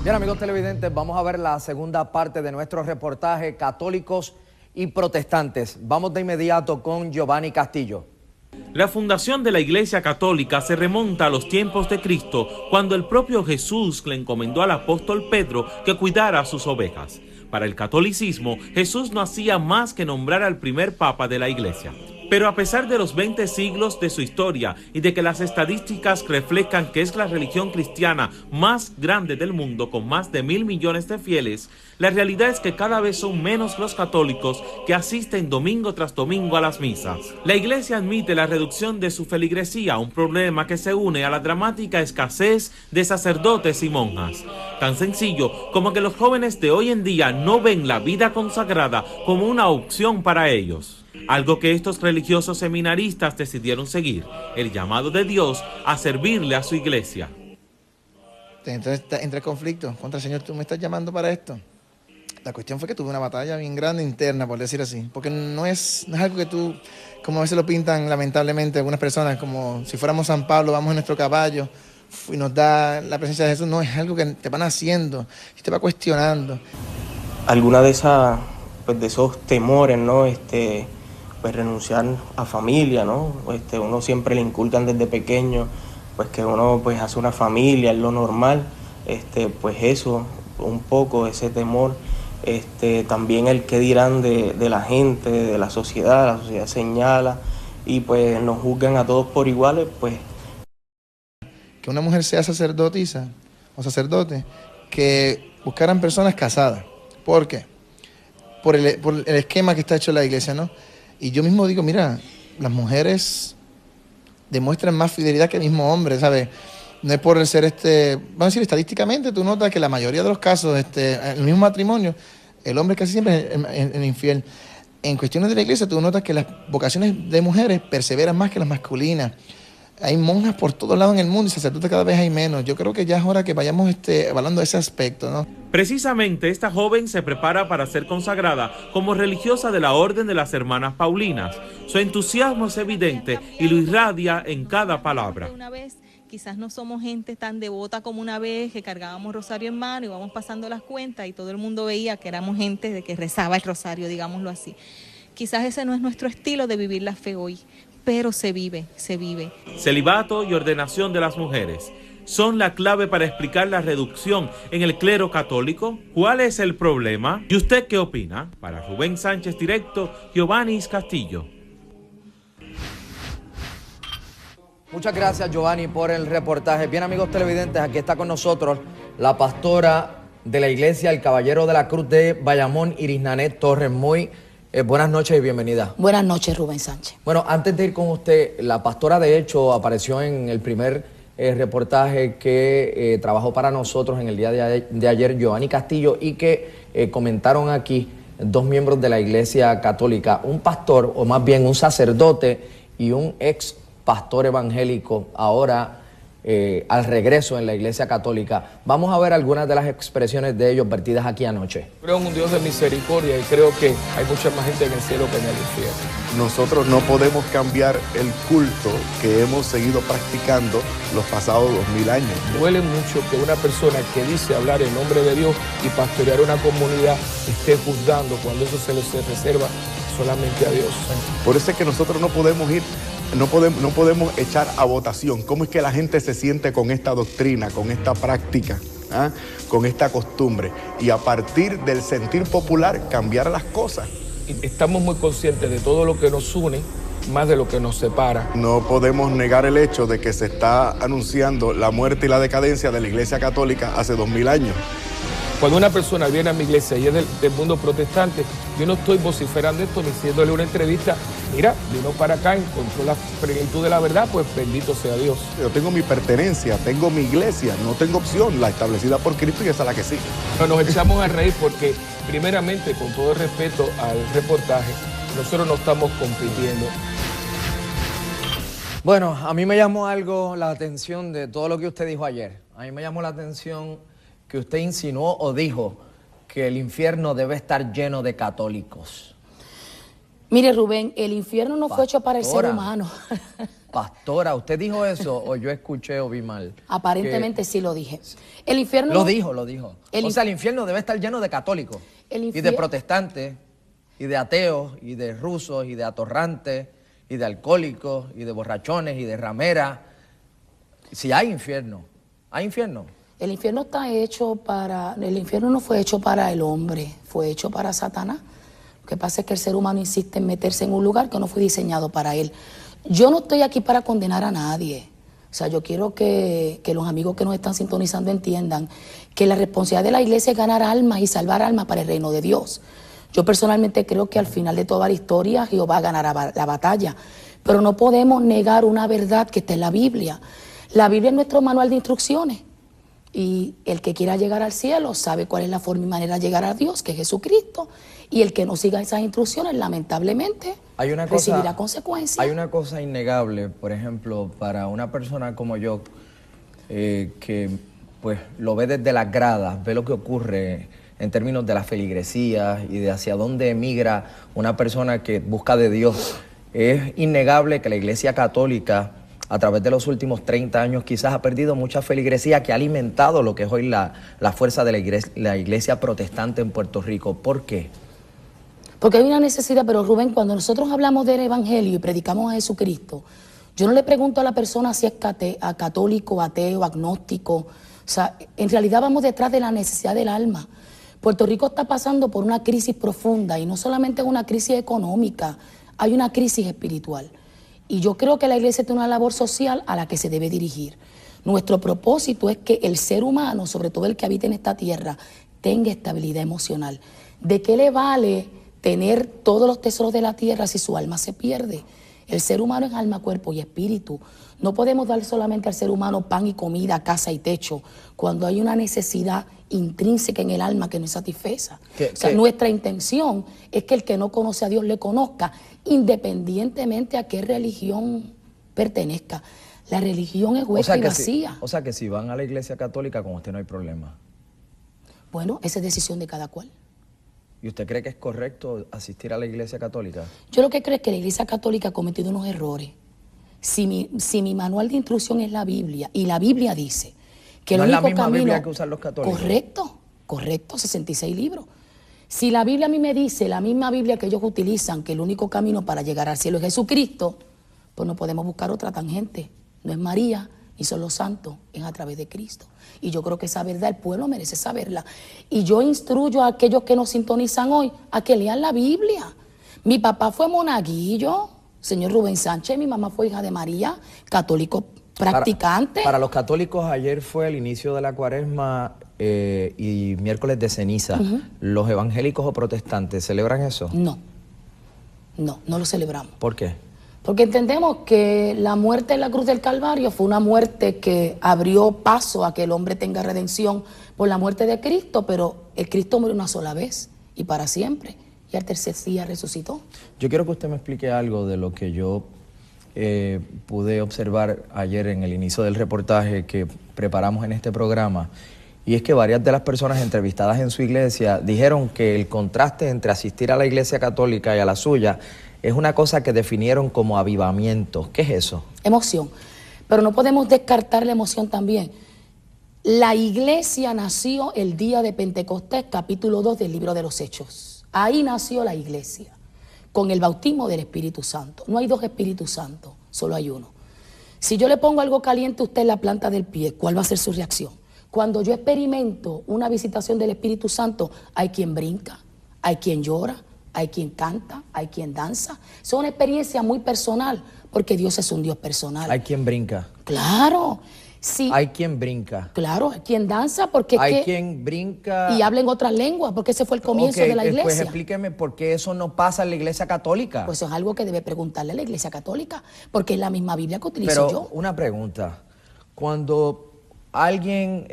Bien, amigos televidentes, vamos a ver la segunda parte de nuestro reportaje Católicos y Protestantes. Vamos de inmediato con Giovanni Castillo. La fundación de la Iglesia Católica se remonta a los tiempos de Cristo, cuando el propio Jesús le encomendó al apóstol Pedro que cuidara a sus ovejas. Para el catolicismo, Jesús no hacía más que nombrar al primer papa de la Iglesia. Pero a pesar de los 20 siglos de su historia y de que las estadísticas reflejan que es la religión cristiana más grande del mundo con más de 1.000 millones de fieles, la realidad es que cada vez son menos los católicos que asisten domingo tras domingo a las misas. La Iglesia admite la reducción de su feligresía, un problema que se une a la dramática escasez de sacerdotes y monjas. Tan sencillo como que los jóvenes de hoy en día no ven la vida consagrada como una opción para ellos. Algo que estos religiosos seminaristas decidieron seguir, el llamado de Dios a servirle a su iglesia. Entonces entra el conflicto contra el Señor, tú me estás llamando para esto. La cuestión fue que tuve una batalla bien grande interna, por decir así, porque no es algo que tú, como a veces lo pintan lamentablemente algunas personas, como si fuéramos San Pablo, vamos en nuestro caballo y nos da la presencia de Jesús. No, es algo que te van haciendo y te va cuestionando. Alguna de esas, pues de esos temores, ¿no? Pues renunciar a familia, ¿no? Uno siempre le inculcan desde pequeño, pues que uno pues hace una familia, es lo normal, pues eso, un poco ese temor, también el qué dirán de la gente, de la sociedad señala y pues nos juzgan a todos por iguales, pues. Que una mujer sea sacerdotisa o sacerdote, que buscaran personas casadas. ¿Por qué? Por el esquema que está hecho en la iglesia, ¿no? Y yo mismo digo, mira, las mujeres demuestran más fidelidad que el mismo hombre, ¿sabes? No es por el ser, vamos a decir, estadísticamente tú notas que la mayoría de los casos, en el mismo matrimonio, el hombre casi siempre es el infiel. En cuestiones de la iglesia tú notas que las vocaciones de mujeres perseveran más que las masculinas. Hay monjas por todos lados en el mundo y sacerdotes cada vez hay menos. Yo creo que ya es hora que vayamos evaluando ese aspecto, ¿no? Precisamente esta joven se prepara para ser consagrada como religiosa de la Orden de las Hermanas Paulinas. Su entusiasmo es evidente y lo irradia en cada palabra. Quizás no somos gente tan devota como una vez, que cargábamos rosario en mano y íbamos pasando las cuentas y todo el mundo veía que éramos gente de que rezaba el rosario, digámoslo así. Quizás ese no es nuestro estilo de vivir la fe hoy, pero se vive, se vive. Celibato y ordenación de las mujeres son la clave para explicar la reducción en el clero católico. ¿Cuál es el problema? ¿Y usted qué opina? Para Rubén Sánchez Directo, Giovanni Castillo. Muchas gracias, Giovanni, por el reportaje. Bien, amigos televidentes, aquí está con nosotros la pastora de la iglesia El Caballero de la Cruz de Bayamón, Irisnanet Torres. Muy buenas noches y bienvenida. Buenas noches, Rubén Sánchez. Bueno, antes de ir con usted, la pastora de hecho apareció en el primer reportaje que trabajó para nosotros en el día de ayer, Giovanni Castillo, y que comentaron aquí dos miembros de la iglesia católica, un pastor, o más bien un sacerdote y un ex pastor evangélico, ahora al regreso en la iglesia católica. Vamos a ver algunas de las expresiones de ellos vertidas aquí anoche. Creo en un Dios de misericordia y creo que hay mucha más gente en el cielo que en el infierno. Nosotros no podemos cambiar el culto que hemos seguido practicando los pasados 2000 años. Duele mucho que una persona que dice hablar en nombre de Dios y pastorear una comunidad esté juzgando cuando eso se reserva solamente a Dios. Por eso es que nosotros no podemos no podemos echar a votación cómo es que la gente se siente con esta doctrina, con esta práctica, con esta costumbre, y a partir del sentir popular cambiar las cosas. Estamos muy conscientes de todo lo que nos une, más de lo que nos separa. No podemos negar el hecho de que se está anunciando la muerte y la decadencia de la Iglesia Católica hace 2000 años. Cuando una persona viene a mi iglesia y es del mundo protestante, yo no estoy vociferando esto ni haciéndole una entrevista. Mira, vino para acá, encontró la plenitud de la verdad, pues bendito sea Dios. Yo tengo mi pertenencia, tengo mi iglesia, no tengo opción, la establecida por Cristo y esa es la que sí. Nos echamos a reír porque, primeramente, con todo el respeto al reportaje, nosotros no estamos compitiendo. Bueno, a mí me llamó algo la atención de todo lo que usted dijo ayer. A mí me llamó la atención que usted insinuó o dijo que el infierno debe estar lleno de católicos. Mire, Rubén, el infierno no fue hecho para el ser humano. Pastora, ¿usted dijo eso o yo escuché o vi mal? Aparentemente sí lo dije. El infierno... Lo dijo. O sea, el infierno debe estar lleno de católicos y de protestantes y de ateos y de rusos y de atorrantes y de alcohólicos y de borrachones y de rameras. Si hay infierno, ¿hay infierno? El infierno está hecho para... El infierno no fue hecho para el hombre, fue hecho para Satanás. Lo que pasa es que el ser humano insiste en meterse en un lugar que no fue diseñado para él. Yo no estoy aquí para condenar a nadie. O sea, yo quiero que los amigos que nos están sintonizando entiendan que la responsabilidad de la iglesia es ganar almas y salvar almas para el reino de Dios. Yo personalmente creo que al final de toda la historia Jehová ganará la batalla. Pero no podemos negar una verdad que está en la Biblia. La Biblia es nuestro manual de instrucciones. Y el que quiera llegar al cielo sabe cuál es la forma y manera de llegar a Dios, que es Jesucristo. Y el que no siga esas instrucciones, lamentablemente, recibirá consecuencias. Hay una cosa innegable, por ejemplo, para una persona como yo, que pues lo ve desde las gradas, ve lo que ocurre en términos de las feligresías y de hacia dónde emigra una persona que busca de Dios. Es innegable que la Iglesia Católica, a través de los últimos 30 años, quizás ha perdido mucha feligresía que ha alimentado lo que es hoy la fuerza de la iglesia protestante en Puerto Rico. ¿Por qué? Porque hay una necesidad, pero Rubén, cuando nosotros hablamos del Evangelio y predicamos a Jesucristo, yo no le pregunto a la persona si es católico, ateo, agnóstico. O sea, en realidad vamos detrás de la necesidad del alma. Puerto Rico está pasando por una crisis profunda y no solamente una crisis económica, hay una crisis espiritual. Y yo creo que la iglesia tiene una labor social a la que se debe dirigir. Nuestro propósito es que el ser humano, sobre todo el que habita en esta tierra, tenga estabilidad emocional. ¿De qué le vale tener todos los tesoros de la tierra si su alma se pierde? El ser humano es alma, cuerpo y espíritu. No podemos dar solamente al ser humano pan y comida, casa y techo, cuando hay una necesidad intrínseca en el alma que no es satisfecha. O sea, nuestra intención es que el que no conoce a Dios le conozca, independientemente a qué religión pertenezca. La religión es hueca y vacía. O sea que si van a la iglesia católica, con usted no hay problema. Bueno, esa es decisión de cada cual. ¿Y usted cree que es correcto asistir a la iglesia católica? Yo lo que creo es que la iglesia católica ha cometido unos errores. Si mi manual de instrucción es la Biblia, y la Biblia dice que ¿No el es único la misma camino... Biblia que usan los católicos? Correcto, 66 libros. Si la Biblia a mí me dice, la misma Biblia que ellos utilizan, que el único camino para llegar al cielo es Jesucristo, pues no podemos buscar otra tangente. No es María, ni son los santos, es a través de Cristo. Y yo creo que esa verdad el pueblo merece saberla. Y yo instruyo a aquellos que nos sintonizan hoy a que lean la Biblia. Mi papá fue monaguillo, señor Rubén Sánchez, mi mamá fue hija de María, católico practicante. Para los católicos ayer fue el inicio de la Cuaresma y miércoles de ceniza. ¿Los evangélicos o protestantes celebran eso? No lo celebramos. ¿Por qué? Porque entendemos que la muerte en la cruz del Calvario fue una muerte que abrió paso a que el hombre tenga redención por la muerte de Cristo, pero el Cristo murió una sola vez y para siempre, y al tercer día resucitó. Yo quiero que usted me explique algo de lo que yo pude observar ayer en el inicio del reportaje que preparamos en este programa, y es que varias de las personas entrevistadas en su iglesia dijeron que el contraste entre asistir a la iglesia católica y a la suya es una cosa que definieron como avivamiento. ¿Qué es eso? Emoción. Pero no podemos descartar la emoción también. La iglesia nació el día de Pentecostés, capítulo 2 del libro de los Hechos. Ahí nació la iglesia, con el bautismo del Espíritu Santo. No hay dos Espíritus Santos, solo hay uno. Si yo le pongo algo caliente a usted en la planta del pie, ¿cuál va a ser su reacción? Cuando yo experimento una visitación del Espíritu Santo, hay quien brinca, hay quien llora, hay quien canta, hay quien danza. Es una experiencia muy personal, porque Dios es un Dios personal. Hay quien brinca. Claro. Sí. Hay quien brinca. Claro, hay quien danza, porque hay quien brinca. Y habla en otras lenguas, porque ese fue el comienzo de la iglesia. Pues explíqueme por qué eso no pasa en la iglesia católica. Pues eso es algo que debe preguntarle a la iglesia católica, porque es la misma Biblia que utilizo yo. Pero una pregunta. Cuando alguien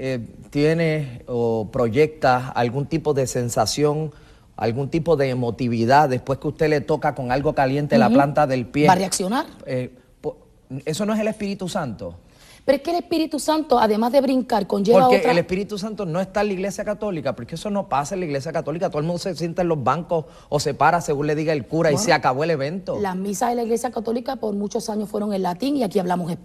tiene o proyecta algún tipo de sensación, algún tipo de emotividad después que usted le toca con algo caliente la planta del pie, ¿va a reaccionar? ¿eso no es el Espíritu Santo? Pero es que el Espíritu Santo, además de brincar, conlleva Porque otra... el Espíritu Santo no está en la Iglesia Católica, porque eso no pasa en la Iglesia Católica. Todo el mundo se sienta en los bancos o se para según le diga el cura y se acabó el evento. Las misas de la Iglesia Católica por muchos años fueron en latín y aquí hablamos español.